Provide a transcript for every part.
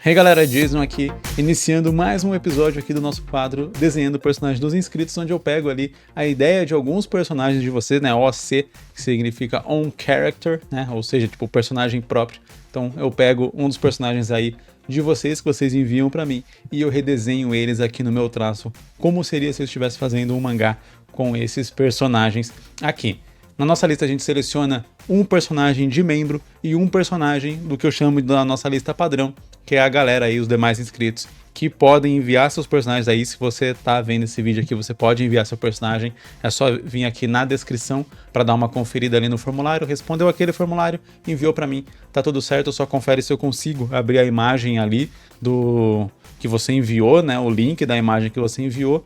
Hey galera, Jason aqui, iniciando mais um episódio aqui do nosso quadro Desenhando Personagens dos Inscritos, onde eu pego ali a ideia de alguns personagens de vocês, né, OC, que significa On Character, né, ou seja, tipo personagem próprio. Então eu pego um dos personagens aí de vocês que vocês enviam pra mim e eu redesenho eles aqui no meu traço, como seria se eu estivesse fazendo um mangá com esses personagens aqui. Na nossa lista a gente seleciona um personagem de membro e um personagem do que eu chamo da nossa lista padrão, que é a galera aí, os demais inscritos, que podem enviar seus personagens aí. Se você tá vendo esse vídeo aqui, você pode enviar seu personagem, é só vir aqui na descrição para dar uma conferida ali no formulário, respondeu aquele formulário, enviou para mim, tá tudo certo, só confere se eu consigo abrir a imagem ali do que você enviou, né, o link da imagem que você enviou.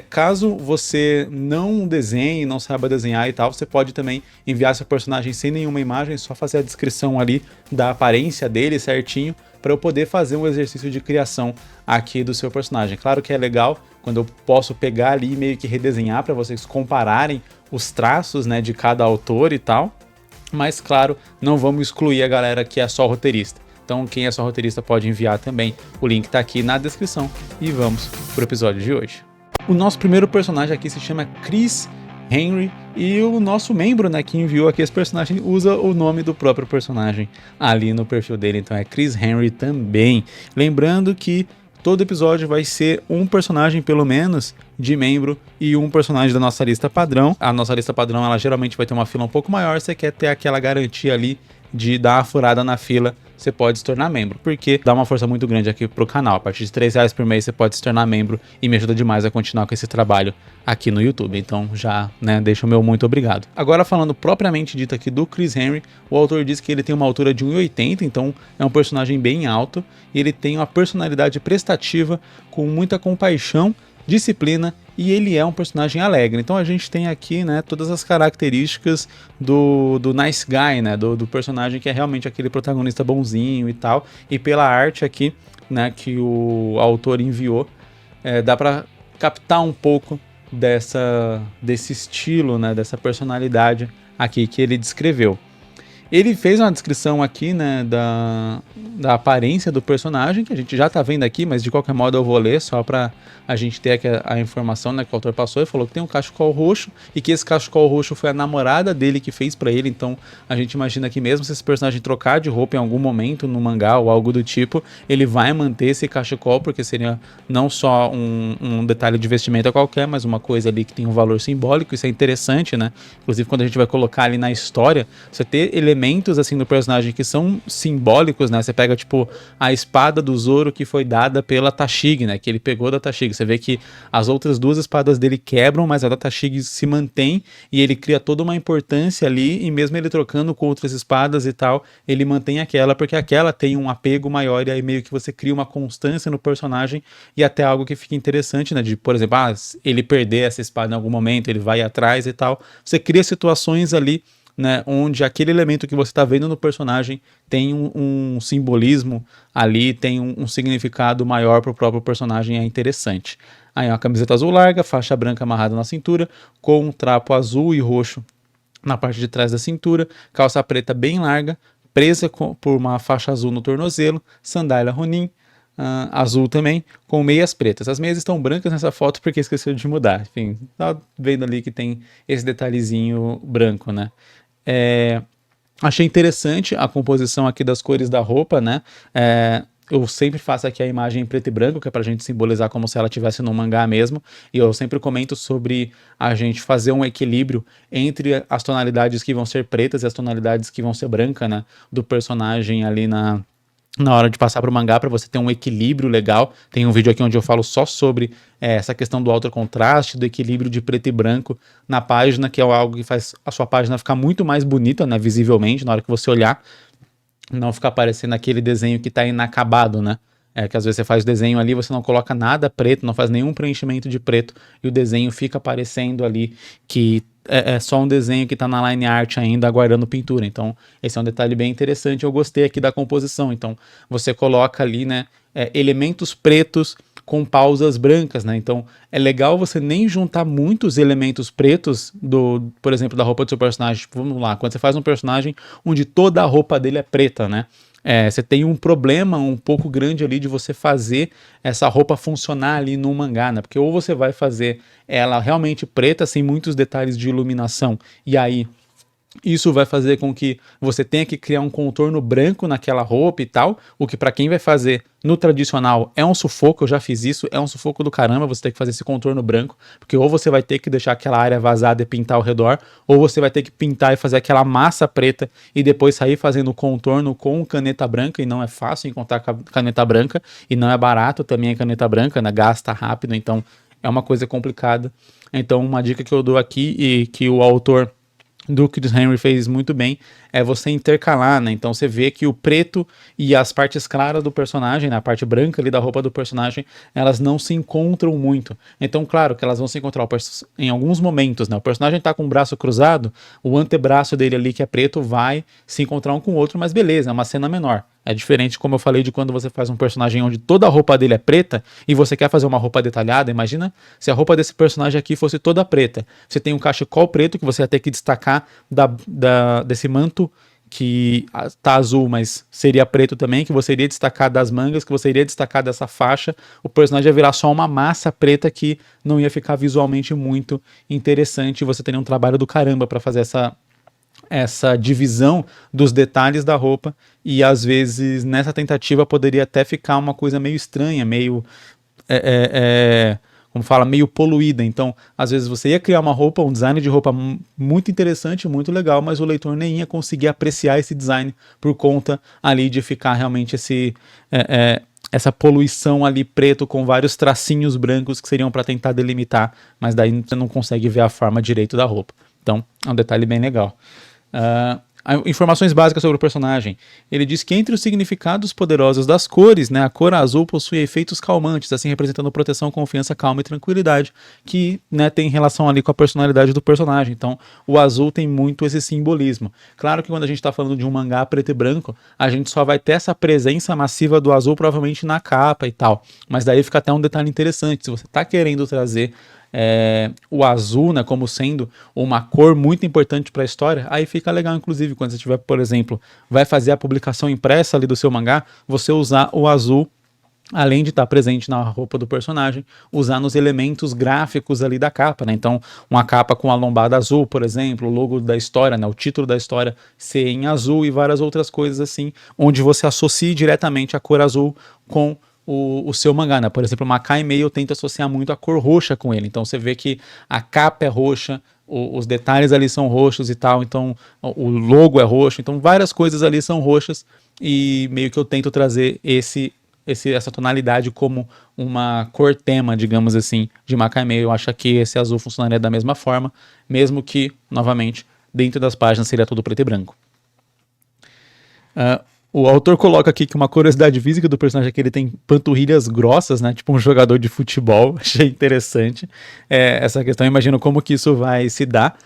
Caso você não desenhe, não saiba desenhar e tal, você pode também enviar seu personagem sem nenhuma imagem, só fazer a descrição ali da aparência dele certinho, para eu poder fazer um exercício de criação aqui do seu personagem. Claro que é legal quando eu posso pegar ali e meio que redesenhar para vocês compararem os traços, né, de cada autor e tal, mas claro, não vamos excluir a galera que é só roteirista. Então quem é só roteirista pode enviar também, o link tá aqui na descrição e vamos pro episódio de hoje. O nosso primeiro personagem aqui se chama Chris Henry e o nosso membro, né, que enviou aqui esse personagem usa o nome do próprio personagem ali no perfil dele, então é Chris Henry também. Lembrando que todo episódio vai ser um personagem pelo menos de membro e um personagem da nossa lista padrão. A nossa lista padrão ela geralmente vai ter uma fila um pouco maior, você quer ter aquela garantia ali de dar uma furada na fila, você pode se tornar membro, porque dá uma força muito grande aqui pro canal. A partir de R$3 por mês você pode se tornar membro e me ajuda demais a continuar com esse trabalho aqui no YouTube. Então já, né, deixa o meu muito obrigado. Agora falando propriamente dito aqui do Chris Henry, o autor diz que ele tem uma altura de 1,80, então é um personagem bem alto, e ele tem uma personalidade prestativa com muita compaixão, disciplina, e ele é um personagem alegre. Então a gente tem aqui, né, todas as características do nice guy, né, do personagem que é realmente aquele protagonista bonzinho e tal. E pela arte aqui, né, que o autor enviou, dá pra captar um pouco desse estilo, né, dessa personalidade aqui que ele descreveu. Ele fez uma descrição aqui, né, da aparência do personagem, que a gente já tá vendo aqui, mas de qualquer modo eu vou ler, só pra a gente ter aqui a informação, né, que o autor passou. Ele falou que tem um cachecol roxo, e que esse cachecol roxo foi a namorada dele que fez pra ele, então a gente imagina que mesmo se esse personagem trocar de roupa em algum momento no mangá ou algo do tipo, ele vai manter esse cachecol, porque seria não só um detalhe de vestimenta qualquer, mas uma coisa ali que tem um valor simbólico. Isso é interessante, né, inclusive quando a gente vai colocar ali na história, você ter elementos assim do personagem que são simbólicos, né? Você pega tipo a espada do Zoro que foi dada pela Tashigi, né? Que ele pegou da Tashigi. Você vê que as outras duas espadas dele quebram, mas a da Tashigi se mantém e ele cria toda uma importância ali, e mesmo ele trocando com outras espadas e tal, ele mantém aquela porque aquela tem um apego maior, e aí meio que você cria uma constância no personagem e até algo que fica interessante, né? De, por exemplo, ele perder essa espada em algum momento, ele vai atrás e tal. Você cria situações ali, né, onde aquele elemento que você está vendo no personagem tem um simbolismo ali, tem um significado maior para o próprio personagem, é interessante. Aí uma camiseta azul larga, faixa branca amarrada na cintura, com um trapo azul e roxo na parte de trás da cintura, calça preta bem larga, presa por uma faixa azul no tornozelo, sandália Ronin, azul também, com meias pretas. As meias estão brancas nessa foto porque esqueceu de mudar. Enfim, tá vendo ali que tem esse detalhezinho branco, né? Achei interessante a composição aqui das cores da roupa, né? Eu sempre faço aqui a imagem em preto e branco, que é pra gente simbolizar como se ela estivesse no mangá mesmo, e eu sempre comento sobre a gente fazer um equilíbrio entre as tonalidades que vão ser pretas e as tonalidades que vão ser brancas, né, do personagem ali na hora de passar para o mangá, para você ter um equilíbrio legal. Tem um vídeo aqui onde eu falo só sobre essa questão do alto contraste, do equilíbrio de preto e branco na página, que é algo que faz a sua página ficar muito mais bonita, né, visivelmente, na hora que você olhar, não ficar parecendo aquele desenho que está inacabado, né? Que às vezes você faz desenho ali, você não coloca nada preto, não faz nenhum preenchimento de preto, e o desenho fica parecendo ali que é só um desenho que está na line art ainda aguardando pintura. Então esse é um detalhe bem interessante, eu gostei aqui da composição. Então você coloca ali, né, elementos pretos com pausas brancas, né? Então é legal você nem juntar muitos elementos pretos por exemplo, da roupa do seu personagem. Tipo, vamos lá, quando você faz um personagem onde toda a roupa dele é preta, né? você tem um problema um pouco grande ali de você fazer essa roupa funcionar ali no mangá, né? Porque ou você vai fazer ela realmente preta, sem muitos detalhes de iluminação, e aí isso vai fazer com que você tenha que criar um contorno branco naquela roupa e tal, o que para quem vai fazer no tradicional é um sufoco, eu já fiz isso, é um sufoco do caramba você ter que fazer esse contorno branco, porque ou você vai ter que deixar aquela área vazada e pintar ao redor, ou você vai ter que pintar e fazer aquela massa preta e depois sair fazendo o contorno com caneta branca, e não é fácil encontrar caneta branca, e não é barato também a caneta branca, né? Gasta rápido, então é uma coisa complicada. Então uma dica que eu dou aqui e que o autor do Chris Henry fez muito bem, é você intercalar, né? Então você vê que o preto e as partes claras do personagem, né? A parte branca ali da roupa do personagem, elas não se encontram muito. Então, claro que elas vão se encontrar em alguns momentos, né? O personagem tá com o braço cruzado, o antebraço dele ali, que é preto, vai se encontrar um com o outro, mas beleza, é uma cena menor. É diferente, como eu falei, de quando você faz um personagem onde toda a roupa dele é preta e você quer fazer uma roupa detalhada. Imagina se a roupa desse personagem aqui fosse toda preta. Você tem um cachecol preto que você ia ter que destacar desse manto que tá azul, mas seria preto também, que você iria destacar das mangas, que você iria destacar dessa faixa. O personagem ia virar só uma massa preta que não ia ficar visualmente muito interessante. Você teria um trabalho do caramba para fazer essa divisão dos detalhes da roupa, e às vezes nessa tentativa poderia até ficar uma coisa meio estranha, meio como fala, meio poluída. Então às vezes você ia criar uma roupa, um design de roupa muito interessante, muito legal, mas o leitor nem ia conseguir apreciar esse design por conta ali de ficar realmente essa poluição ali preto com vários tracinhos brancos que seriam para tentar delimitar, mas daí você não consegue ver a forma direito da roupa. Então é um detalhe bem legal. Informações básicas sobre o personagem. Ele diz que entre os significados poderosos das cores, né, a cor azul possui efeitos calmantes, assim representando proteção, confiança, calma e tranquilidade, que, né, tem relação ali com a personalidade do personagem. Então o azul tem muito esse simbolismo. Claro que quando a gente está falando de um mangá preto e branco, a gente só vai ter essa presença massiva do azul provavelmente na capa e tal, mas daí fica até um detalhe interessante. Se você está querendo trazer o azul, né, como sendo uma cor muito importante para a história, aí fica legal, inclusive, quando você tiver, por exemplo, vai fazer a publicação impressa ali do seu mangá, você usar o azul, além de estar presente na roupa do personagem, usar nos elementos gráficos ali da capa, né? Então, uma capa com a lombada azul, por exemplo, o logo da história, né, o título da história ser em azul e várias outras coisas assim, onde você associe diretamente a cor azul com o seu mangá, né? Por exemplo, o Makai Meio tenta associar muito a cor roxa com ele, então você vê que a capa é roxa, os detalhes ali são roxos e tal, então o logo é roxo, então várias coisas ali são roxas, e meio que eu tento trazer essa tonalidade como uma cor tema, digamos assim, de Makai Meio. Eu acho que esse azul funcionaria da mesma forma, mesmo que, novamente, dentro das páginas seria tudo preto e branco. O autor coloca aqui que uma curiosidade física do personagem é que ele tem panturrilhas grossas, né? Tipo um jogador de futebol. Achei interessante essa questão. Imagino como que isso vai se dar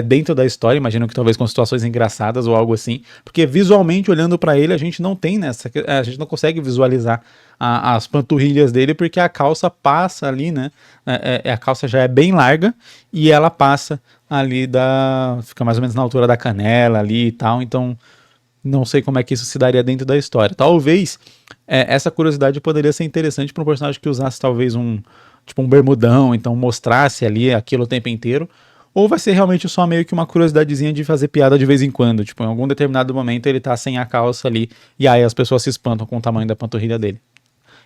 dentro da história. Imagino que talvez com situações engraçadas ou algo assim. Porque visualmente, olhando para ele, a gente não tem a gente não consegue visualizar as panturrilhas dele, porque a calça passa ali, né? A calça já é bem larga e ela passa ali fica mais ou menos na altura da canela ali e tal. Então não sei como é que isso se daria dentro da história. Talvez essa curiosidade poderia ser interessante para um personagem que usasse talvez um bermudão, então mostrasse ali aquilo o tempo inteiro. Ou vai ser realmente só meio que uma curiosidadezinha de fazer piada de vez em quando. Tipo, em algum determinado momento ele tá sem a calça ali, e aí as pessoas se espantam com o tamanho da panturrilha dele.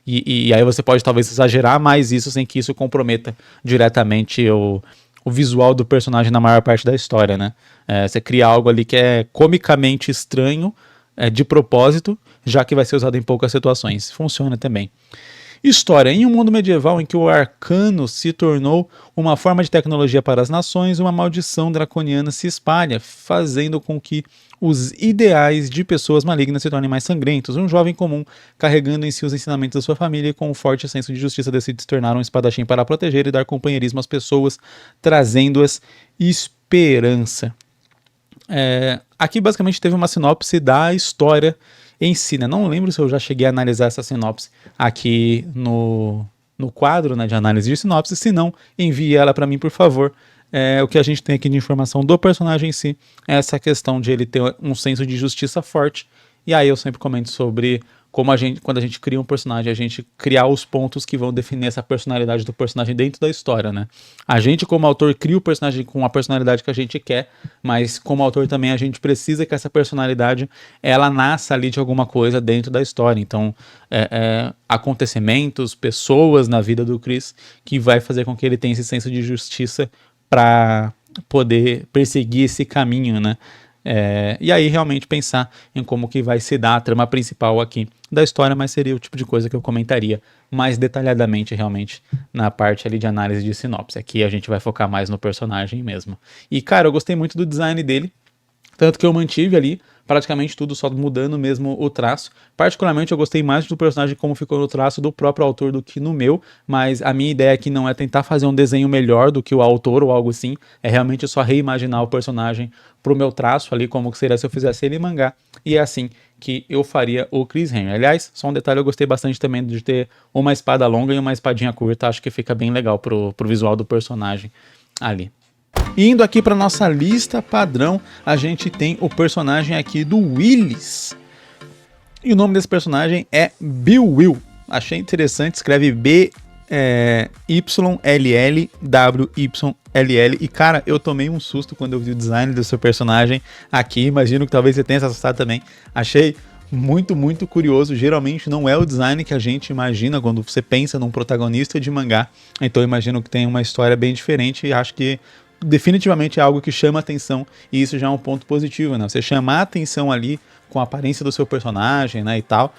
E aí você pode talvez exagerar mais isso sem que isso comprometa diretamente o visual do personagem na maior parte da história, né? Você cria algo ali que é comicamente estranho, de propósito, já que vai ser usado em poucas situações. Funciona também. História. Em um mundo medieval em que o arcano se tornou uma forma de tecnologia para as nações, uma maldição draconiana se espalha, fazendo com que os ideais de pessoas malignas se tornem mais sangrentos. Um jovem comum, carregando em si os ensinamentos da sua família e com um forte senso de justiça, decide se tornar um espadachim para proteger e dar companheirismo às pessoas, trazendo-as esperança. Aqui basicamente teve uma sinopse da história em si, né? Não lembro se eu já cheguei a analisar essa sinopse aqui no quadro, né, de análise de sinopse. Se não, envie ela para mim, por favor. O que a gente tem aqui de informação do personagem em si é essa questão de ele ter um senso de justiça forte E aí eu sempre comento sobre como quando a gente cria um personagem, a gente criar os pontos que vão definir essa personalidade do personagem dentro da história, né? A gente, como autor, cria o personagem com a personalidade que a gente quer, mas como autor também a gente precisa que essa personalidade, ela nasça ali de alguma coisa dentro da história. Então, acontecimentos, pessoas na vida do Chris, que vai fazer com que ele tenha esse senso de justiça para poder perseguir esse caminho, né? E aí realmente pensar em como que vai se dar a trama principal aqui da história, mas seria o tipo de coisa que eu comentaria mais detalhadamente realmente na parte ali de análise de sinopse. Aqui a gente vai focar mais no personagem mesmo. E cara, eu gostei muito do design dele, tanto que eu mantive ali praticamente tudo, só mudando mesmo o traço. Particularmente eu gostei mais do personagem como ficou no traço do próprio autor do que no meu, mas a minha ideia aqui não é tentar fazer um desenho melhor do que o autor ou algo assim, é realmente só reimaginar o personagem pro meu traço ali, como que seria se eu fizesse ele em mangá, e é assim que eu faria o Chris Henry. Aliás, só um detalhe, eu gostei bastante também de ter uma espada longa e uma espadinha curta, acho que fica bem legal pro visual do personagem ali. Indo aqui para nossa lista padrão, a gente tem o personagem aqui do Willis. E o nome desse personagem é Bill Will. Achei interessante, escreve B-Y-L-L-W-Y-L-L. E cara, eu tomei um susto quando eu vi o design do seu personagem aqui. Imagino que talvez você tenha se assustado também. Achei muito, muito curioso. Geralmente não é o design que a gente imagina quando você pensa num protagonista de mangá. Então eu imagino que tem uma história bem diferente e acho que definitivamente é algo que chama atenção, e isso já é um ponto positivo, né? Você chamar a atenção ali com a aparência do seu personagem, né, e tal,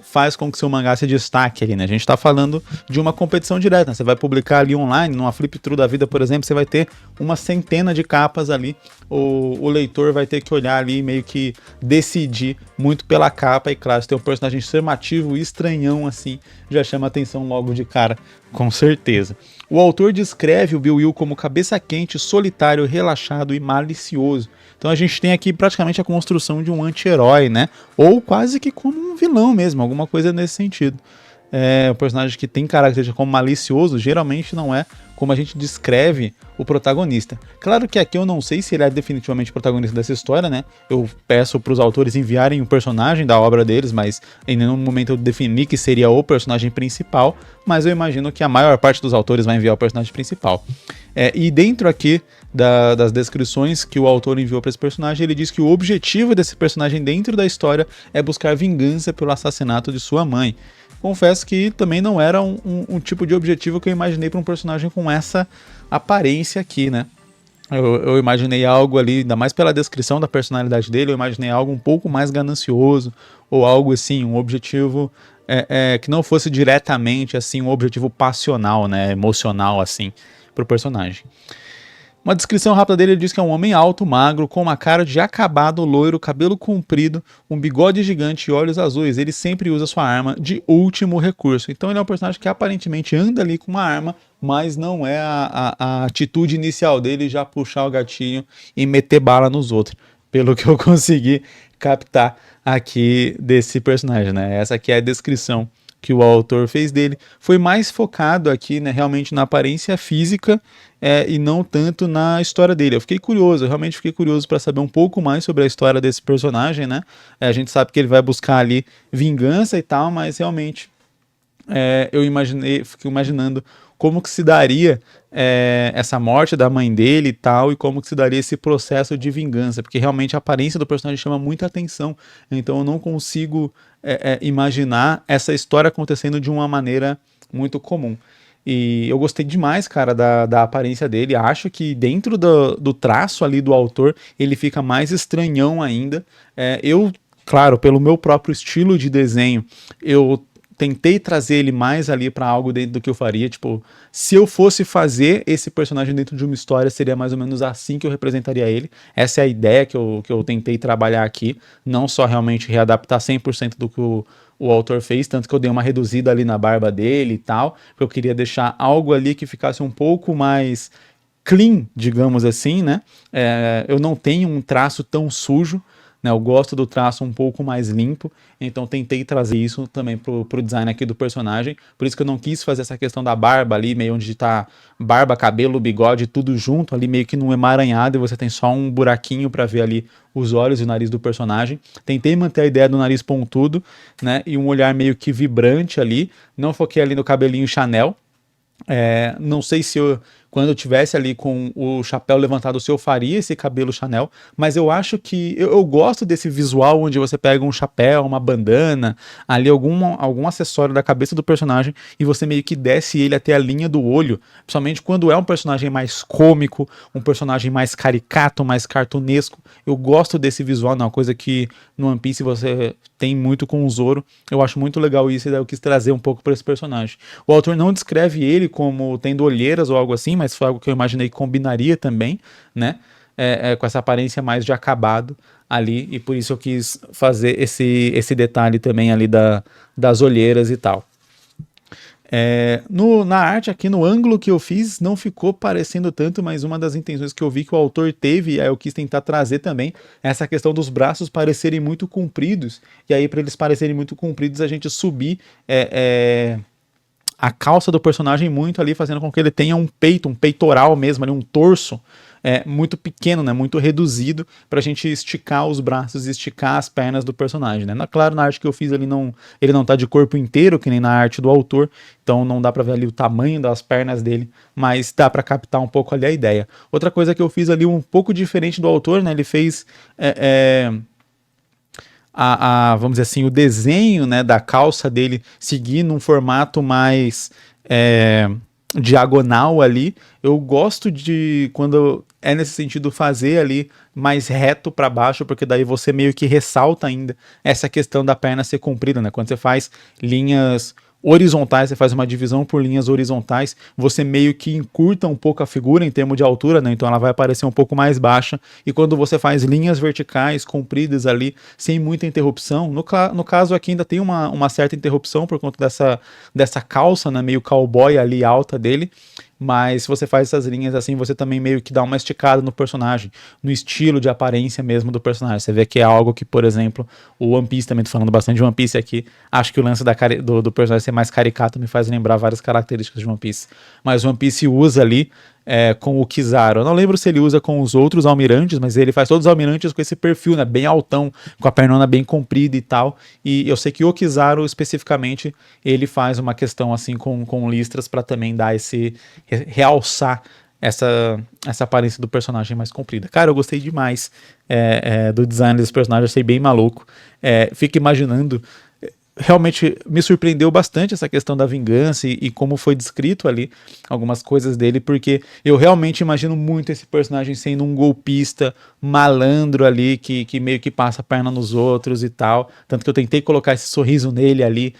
faz com que seu mangá se destaque ali, né? A gente tá falando de uma competição direta, né? Você vai publicar ali online, numa Flip Through da vida, por exemplo, você vai ter uma centena de capas ali, o leitor vai ter que olhar ali e meio que decidir muito pela capa, e claro, se tem um personagem chamativo e estranhão assim, já chama atenção logo de cara, com certeza. O autor descreve o Bill Will como cabeça quente, solitário, relaxado e malicioso. Então a gente tem aqui praticamente a construção de um anti-herói, né? Ou quase que como um vilão mesmo, alguma coisa nesse sentido. Um personagem que tem característica como malicioso, geralmente não é como a gente descreve o protagonista. Claro que aqui eu não sei se ele é definitivamente o protagonista dessa história, né? Eu peço para os autores enviarem o personagem da obra deles, mas em nenhum momento eu defini que seria o personagem principal, mas eu imagino que a maior parte dos autores vai enviar o personagem principal. E dentro aqui das descrições que o autor enviou para esse personagem, ele diz que o objetivo desse personagem dentro da história é buscar vingança pelo assassinato de sua mãe. Confesso que também não era um tipo de objetivo que eu imaginei para um personagem com essa aparência aqui, né? Eu imaginei algo ali, ainda mais pela descrição da personalidade dele, eu imaginei algo um pouco mais ganancioso, ou algo assim, um objetivo que não fosse diretamente assim, um objetivo passional, né, emocional assim, para o personagem. Uma descrição rápida dele, ele diz que é um homem alto, magro, com uma cara de acabado, loiro, cabelo comprido, um bigode gigante e olhos azuis. Ele sempre usa sua arma de último recurso. Então ele é um personagem que aparentemente anda ali com uma arma, mas não é a atitude inicial dele já puxar o gatilho e meter bala nos outros. Pelo que eu consegui captar aqui desse personagem, né? Essa aqui é a descrição que o autor fez dele. Foi mais focado aqui, né, realmente na aparência física e não tanto na história dele. Eu realmente fiquei curioso para saber um pouco mais sobre a história desse personagem, né? A gente sabe que ele vai buscar ali vingança e tal, mas realmente fiquei imaginando como que se daria essa morte da mãe dele e tal, e como que se daria esse processo de vingança, porque realmente a aparência do personagem chama muita atenção, então eu não consigo imaginar essa história acontecendo de uma maneira muito comum. E eu gostei demais, cara, da aparência dele. Acho que dentro do traço ali do autor, ele fica mais estranhão ainda. Claro, pelo meu próprio estilo de desenho, eu tentei trazer ele mais ali para algo dentro do que eu faria. Tipo, se eu fosse fazer esse personagem dentro de uma história, seria mais ou menos assim que eu representaria ele. Essa é a ideia que eu tentei trabalhar aqui. Não só realmente readaptar 100% do que o autor fez, tanto que eu dei uma reduzida ali na barba dele e tal, porque eu queria deixar algo ali que ficasse um pouco mais clean, digamos assim, né? Eu não tenho um traço tão sujo, né? Eu gosto do traço um pouco mais limpo, então tentei trazer isso também pro design aqui do personagem. Por isso que eu não quis fazer essa questão da barba ali, meio onde tá barba, cabelo, bigode, tudo junto ali, meio que num emaranhado, e você tem só um buraquinho para ver ali os olhos e o nariz do personagem. Tentei manter a ideia do nariz pontudo, né? E um olhar meio que vibrante ali. Não foquei ali no cabelinho Chanel. Não sei se quando eu tivesse ali com o chapéu levantado, se eu faria esse cabelo Chanel, mas eu acho que eu gosto desse visual onde você pega um chapéu, uma bandana, ali algum acessório da cabeça do personagem e você meio que desce ele até a linha do olho, principalmente quando é um personagem mais cômico, um personagem mais caricato, mais cartunesco. Eu gosto desse visual, não é uma coisa que no One Piece você tem muito com o Zoro. Eu acho muito legal isso e daí eu quis trazer um pouco para esse personagem. O autor não descreve ele como tendo olheiras ou algo assim, mas foi algo que eu imaginei que combinaria também, né? Com essa aparência mais de acabado ali, e por isso eu quis fazer esse detalhe também ali das olheiras e tal. Na arte aqui, no ângulo que eu fiz, não ficou parecendo tanto, mas uma das intenções que eu vi que o autor teve, e aí eu quis tentar trazer também, essa questão dos braços parecerem muito compridos, e aí para eles parecerem muito compridos, a gente subir a calça do personagem muito ali, fazendo com que ele tenha um peito, um peitoral mesmo, ali, um torso muito pequeno, né, muito reduzido, pra gente esticar os braços e esticar as pernas do personagem, né. Claro, na arte que eu fiz ele não tá de corpo inteiro, que nem na arte do autor, então não dá pra ver ali o tamanho das pernas dele, mas dá pra captar um pouco ali a ideia. Outra coisa que eu fiz ali um pouco diferente do autor, né, ele fez vamos dizer assim, o desenho, né, da calça dele seguir num formato mais diagonal ali. Eu gosto de, quando é nesse sentido, fazer ali mais reto para baixo, porque daí você meio que ressalta ainda essa questão da perna ser comprida, né? Quando você faz linhas horizontais, você faz uma divisão por linhas horizontais, você meio que encurta um pouco a figura em termos de altura, né? Então ela vai aparecer um pouco mais baixa, e quando você faz linhas verticais compridas ali, sem muita interrupção, no caso aqui ainda tem uma certa interrupção por conta dessa calça, né, meio cowboy ali alta dele, mas se você faz essas linhas assim, você também meio que dá uma esticada no personagem, no estilo de aparência mesmo do personagem. Você vê que é algo que, por exemplo, o One Piece, também tô falando bastante de One Piece aqui, acho que o lance do personagem ser mais caricato me faz lembrar várias características de One Piece, mas o One Piece usa ali com o Kizaru. Eu não lembro se ele usa com os outros almirantes, mas ele faz todos os almirantes com esse perfil, né, bem altão, com a pernona bem comprida e tal. E eu sei que o Kizaru, especificamente, ele faz uma questão assim com listras para também dar realçar essa aparência do personagem mais comprida. Cara, eu gostei demais do design desse personagem, achei bem maluco. Fico imaginando. Realmente me surpreendeu bastante essa questão da vingança e como foi descrito ali algumas coisas dele, porque eu realmente imagino muito esse personagem sendo um golpista malandro ali, que meio que passa a perna nos outros e tal, tanto que eu tentei colocar esse sorriso nele ali,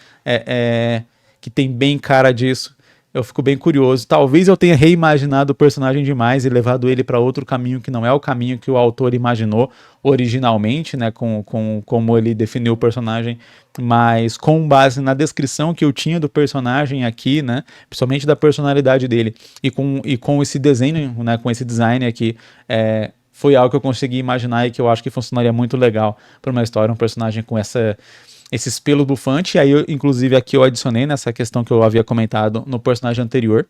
que tem bem cara disso. Eu fico bem curioso. Talvez eu tenha reimaginado o personagem demais e levado ele para outro caminho que não é o caminho que o autor imaginou originalmente, né, como ele definiu o personagem, mas com base na descrição que eu tinha do personagem aqui, né, principalmente da personalidade dele, e com esse desenho, né, com esse design aqui, foi algo que eu consegui imaginar e que eu acho que funcionaria muito legal para uma história, um personagem com esse pelo bufante. E aí, inclusive, aqui eu adicionei nessa questão que eu havia comentado no personagem anterior,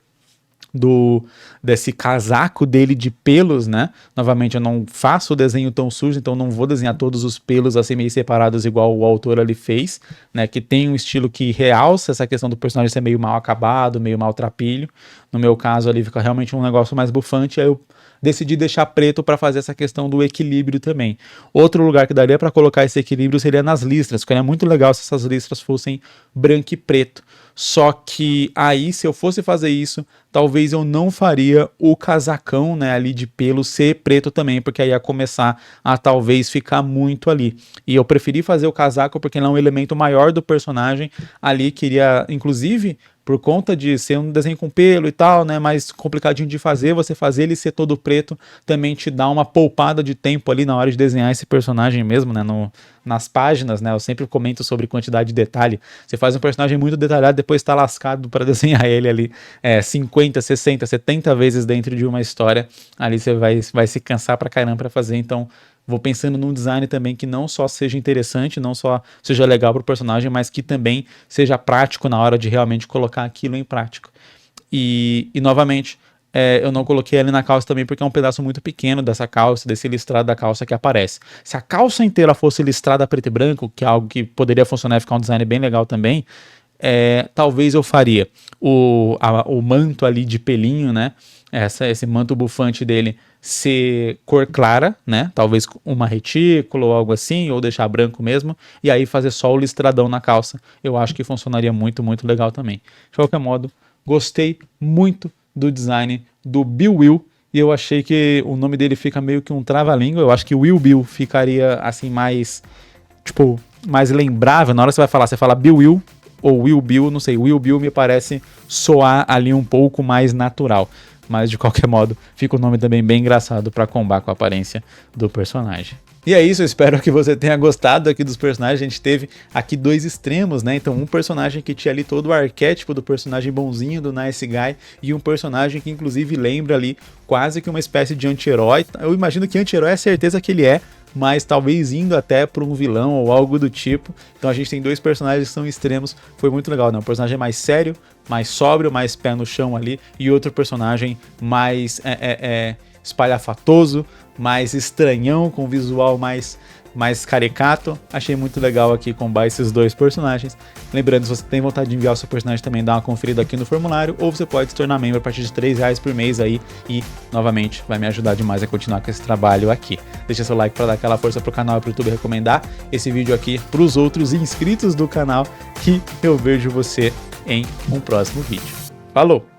desse casaco dele de pelos, né? Novamente, eu não faço o desenho tão sujo, então não vou desenhar todos os pelos assim meio separados igual o autor ali fez, né? Que tem um estilo que realça essa questão do personagem ser meio mal acabado, meio maltrapilho. No meu caso ali fica realmente um negócio mais bufante, aí eu decidi deixar preto para fazer essa questão do equilíbrio também. Outro lugar que daria para colocar esse equilíbrio seria nas listras, ficaria muito legal se essas listras fossem branco e preto. Só que aí, se eu fosse fazer isso, talvez eu não faria o casacão, né, ali de pelo ser preto também, porque aí ia começar a talvez ficar muito ali. E eu preferi fazer o casaco porque ele é um elemento maior do personagem ali, queria, inclusive, por conta de ser um desenho com pelo e tal, né, mais complicadinho de fazer, você fazer ele ser todo preto também te dá uma poupada de tempo ali na hora de desenhar esse personagem mesmo, né, nas páginas, né, eu sempre comento sobre quantidade de detalhe. Você faz um personagem muito detalhado, depois tá lascado para desenhar ele ali 50, 60, 70 vezes dentro de uma história, ali você vai se cansar pra caramba pra fazer, então vou pensando num design também que não só seja interessante, não só seja legal para o personagem, mas que também seja prático na hora de realmente colocar aquilo em prática. E novamente, eu não coloquei ele na calça também porque é um pedaço muito pequeno dessa calça, desse listrado da calça que aparece. Se a calça inteira fosse listrada preto e branco, que é algo que poderia funcionar e ficar um design bem legal também, talvez eu faria o manto ali de pelinho, né? Esse manto bufante dele ser cor clara, né? Talvez uma retícula ou algo assim, ou deixar branco mesmo, e aí fazer só o listradão na calça. Eu acho que funcionaria muito, muito legal também. De qualquer modo, gostei muito do design do Bill Will, e eu achei que o nome dele fica meio que um trava-língua. Eu acho que Will Bill ficaria assim mais, tipo, mais lembrável. Na hora que você vai falar, você fala Bill Will ou Will Bill, não sei. Will Bill me parece soar ali um pouco mais natural. Mas de qualquer modo, fica um nome também bem engraçado para combar com a aparência do personagem. E é isso, eu espero que você tenha gostado aqui dos personagens. A gente teve aqui dois extremos, né? Então um personagem que tinha ali todo o arquétipo do personagem bonzinho, do nice guy, e um personagem que inclusive lembra ali quase que uma espécie de anti-herói. Eu imagino que anti-herói é a certeza que ele é, mas talvez indo até para um vilão ou algo do tipo. Então a gente tem dois personagens que são extremos, foi muito legal, né? Um personagem mais sério, mais sóbrio, mais pé no chão ali, e outro personagem mais espalhafatoso, mais estranhão, com visual mais caricato. Achei muito legal aqui combar esses dois personagens. Lembrando, se você tem vontade de enviar o seu personagem também, dá uma conferida aqui no formulário, ou você pode se tornar membro a partir de R$3 por mês aí, e novamente vai me ajudar demais a continuar com esse trabalho aqui. Deixa seu like para dar aquela força pro canal e pro YouTube recomendar esse vídeo aqui pros outros inscritos do canal, que eu vejo você em um próximo vídeo. Falou!